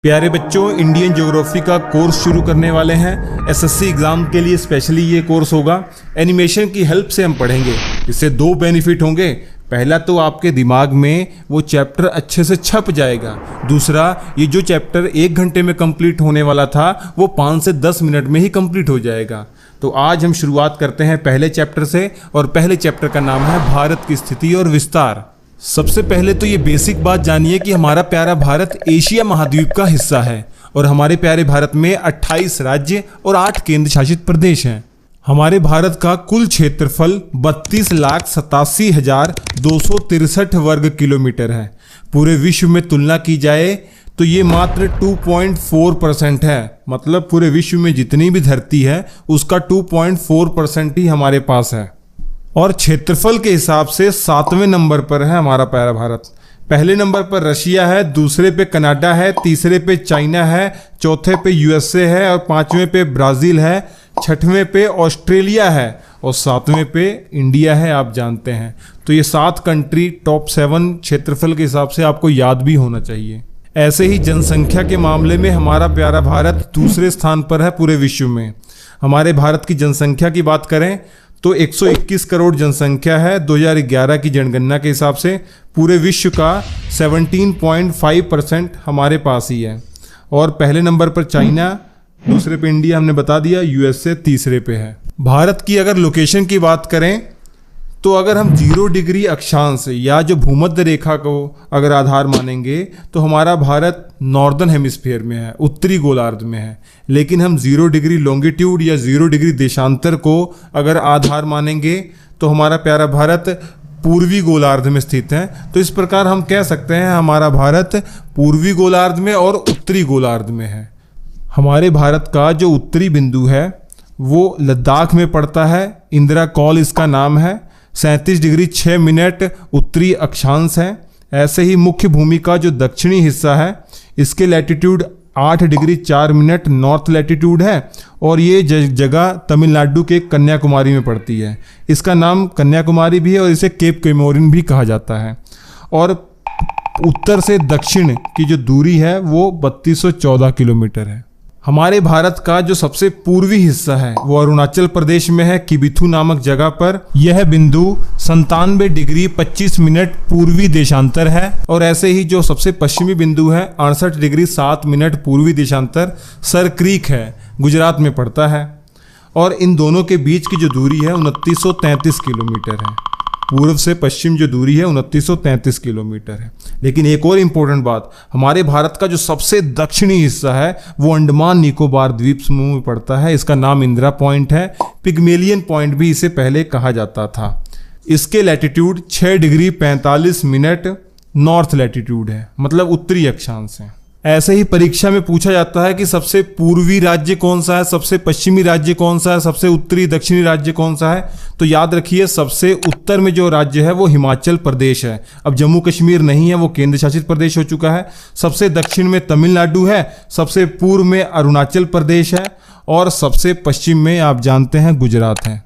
प्यारे बच्चों, Indian geography का कोर्स शुरू करने वाले हैं। एसएससी एग्जाम के लिए स्पेशली ये कोर्स होगा। एनिमेशन की हेल्प से हम पढ़ेंगे। इससे दो बेनिफिट होंगे। पहला तो आपके दिमाग में वो चैप्टर अच्छे से छप जाएगा। दूसरा, ये जो चैप्टर 1 घंटे में कंप्लीट होने वाला था वो 5 से 10 मिनट में ही कंप्लीट हो जाएगा। तो आज हम शुरुआत करते हैं पहले चैप्टर से, और पहले चैप्टर का नाम है भारत की स्थिति और विस्तार। सबसे पहले तो ये बेसिक बात जानिए कि हमारा प्यारा भारत एशिया महाद्वीप का हिस्सा है और हमारे प्यारे भारत में 28 राज्य और 8 केंद्र शासित प्रदेश हैं। हमारे भारत का कुल क्षेत्रफल 32,87,263 वर्ग किलोमीटर है। पूरे विश्व में तुलना की जाए तो ये मात्र 2.4% है। मतलब पूरे विश्व में जितनी भी धरती है उसका 2.4% ही हमारे पास है। और क्षेत्रफल के हिसाब से 7वें नंबर पर है हमारा प्यारा भारत। पहले नंबर पर रशिया है, दूसरे पे कनाडा है, तीसरे पे चाइना है, चौथे पे यूएसए है और 5वें पे ब्राज़ील है, 6वें पे ऑस्ट्रेलिया है और 7वें पे इंडिया है। आप जानते हैं, तो ये 7 कंट्री टॉप 7 क्षेत्रफल के हिसाब से आपको याद भी होना चाहिए। ऐसे ही जनसंख्या के मामले में हमारा प्यारा भारत दूसरे स्थान पर है पूरे विश्व में। हमारे भारत की जनसंख्या की बात करें तो 121 करोड़ जनसंख्या है 2011 की जनगणना के हिसाब से। पूरे विश्व का 17.5% हमारे पास ही है। और पहले नंबर पर चाइना, दूसरे पे इंडिया हमने बता दिया, यूएसए तीसरे पे है। भारत की अगर लोकेशन की बात करें तो अगर हम 0 डिग्री अक्षांश या जो भूमध्य रेखा को अगर आधार मानेंगे तो हमारा भारत नॉर्दर्न हेमिस्फीयर में है, उत्तरी गोलार्ध में है। लेकिन हम 0 डिग्री लॉन्गिट्यूड या 0 डिग्री देशांतर को अगर आधार मानेंगे तो हमारा प्यारा भारत पूर्वी गोलार्ध में स्थित है। तो इस प्रकार हम कह सकते हैं हमारा भारत पूर्वी गोलार्ध में और उत्तरी गोलार्ध में है। हमारे भारत का जो उत्तरी बिंदु है वो लद्दाख में पड़ता है। इंदिरा कॉल इसका नाम है। 37 डिग्री 6 मिनट उत्तरी अक्षांश है। ऐसे ही मुख्य भूमि का जो दक्षिणी हिस्सा है इसके latitude 8 degree 4 minute north latitude है और ये जगह तमिलनाडु के कन्याकुमारी में पड़ती है। इसका नाम कन्याकुमारी भी है और इसे केप कोमोरिन भी कहा जाता है। और उत्तर से दक्षिण की जो दूरी है वो 3214 किलोमीटर है। हमारे भारत का जो सबसे पूर्वी हिस्सा है वो अरुणाचल प्रदेश में है, किबिथु नामक जगह पर। यह बिंदु 97 डिग्री 25 मिनट पूर्वी देशांतर है। और ऐसे ही जो सबसे पश्चिमी बिंदु है 68 डिग्री 7 मिनट पूर्वी देशांतर सर क्रीक है, गुजरात में पड़ता है। और इन दोनों के बीच की जो दूरी है 2933 किलोमीटर है। पूर्व से पश्चिम जो दूरी है 2933 किलोमीटर है। लेकिन एक और इम्पोर्टेंट बात, हमारे भारत का जो सबसे दक्षिणी हिस्सा है वो अंडमान निकोबार द्वीप समूह में पड़ता है। इसका नाम इंदिरा पॉइंट है। पिग्मेलियन पॉइंट भी इसे पहले कहा जाता था। इसके latitude 6 degree 45 minute north latitude है, मतलब उत्तरी अक्षांश है। ऐसे ही परीक्षा में पूछा जाता है कि सबसे पूर्वी राज्य कौन सा है, सबसे पश्चिमी राज्य कौन सा है, सबसे उत्तरी दक्षिणी राज्य कौन सा है। तो याद रखिए, सबसे उत्तर में जो राज्य है वो हिमाचल प्रदेश है। अब जम्मू कश्मीर नहीं है, वो केंद्र शासित प्रदेश हो चुका है। सबसे दक्षिण में तमिलनाडु है, सबसे पूर्व में अरुणाचल प्रदेश है और सबसे पश्चिम में आप जानते हैं गुजरात है।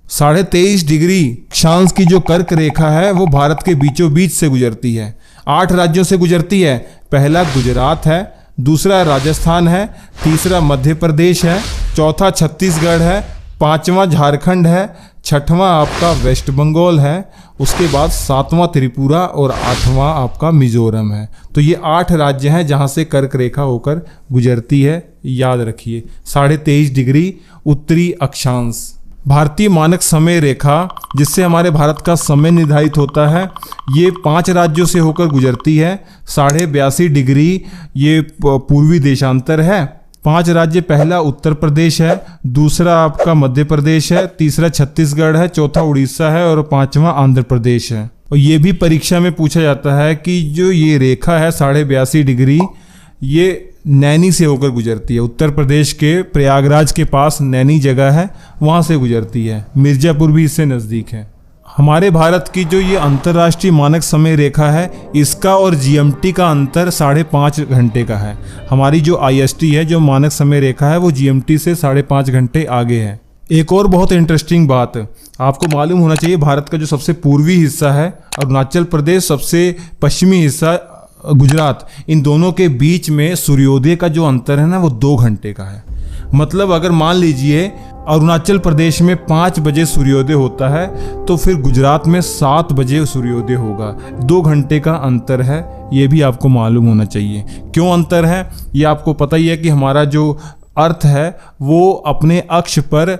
23.5 डिग्री अक्षांश की जो कर्क रेखा है वो भारत के बीचों बीच से गुजरती है। 8 राज्यों से गुजरती है। पहला गुजरात है, दूसरा राजस्थान है, तीसरा मध्य प्रदेश है, चौथा छत्तीसगढ़ है, 5वां झारखंड है, 6वां आपका वेस्ट बंगाल है, उसके बाद 7वां त्रिपुरा और 8वां आपका मिजोरम है। तो ये 8 राज्य हैं जहां से कर्क रेखा होकर गुजरती है। याद रखिए, 23.5 डिग्री उत्तरी अक्षांश। भारतीय मानक समय रेखा जिससे हमारे भारत का समय निर्धारित होता है ये 5 राज्यों से होकर गुजरती है। 82.5 डिग्री ये पूर्वी देशांतर है। 5 राज्य, पहला उत्तर प्रदेश है, दूसरा आपका मध्य प्रदेश है, तीसरा छत्तीसगढ़ है, चौथा उड़ीसा है और 5वां आंध्र प्रदेश है। और ये भी परीक्षा में पूछा जाता है कि जो ये रेखा है 82.5 डिग्री ये नैनी से होकर गुजरती है। उत्तर प्रदेश के प्रयागराज के पास नैनी जगह है, वहाँ से गुजरती है। मिर्जापुर भी इससे नज़दीक है। हमारे भारत की जो ये अंतर्राष्ट्रीय मानक समय रेखा है इसका और जीएमटी का अंतर 5.5 घंटे का है। हमारी जो आईएसटी है, जो मानक समय रेखा है, वो जीएमटी से 5.5 घंटे आगे है। एक और बहुत इंटरेस्टिंग बात आपको मालूम होना चाहिए, भारत का जो सबसे पूर्वी हिस्सा है अरुणाचल प्रदेश, सबसे पश्चिमी हिस्सा गुजरात, इन दोनों के बीच में सूर्योदय का जो अंतर है ना वो 2 घंटे का है। मतलब अगर मान लीजिए अरुणाचल प्रदेश में 5 बजे सूर्योदय होता है तो फिर गुजरात में 7 बजे सूर्योदय होगा। 2 घंटे का अंतर है, ये भी आपको मालूम होना चाहिए। क्यों अंतर है ये आपको पता ही है कि हमारा जो अर्थ है वो अपने अक्ष पर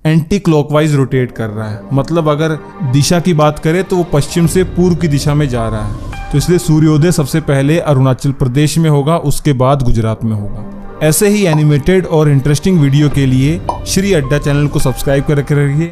एंटी क्लॉकवाइज रोटेट कर रहा है। मतलब अगर दिशा की बात करें तो वो पश्चिम से पूर्व की दिशा में जा रहा है। तो इसलिए सूर्योदय सबसे पहले अरुणाचल प्रदेश में होगा, उसके बाद गुजरात में होगा। ऐसे ही एनिमेटेड और इंटरेस्टिंग वीडियो के लिए श्री अड्डा चैनल को सब्सक्राइब कर रखिए।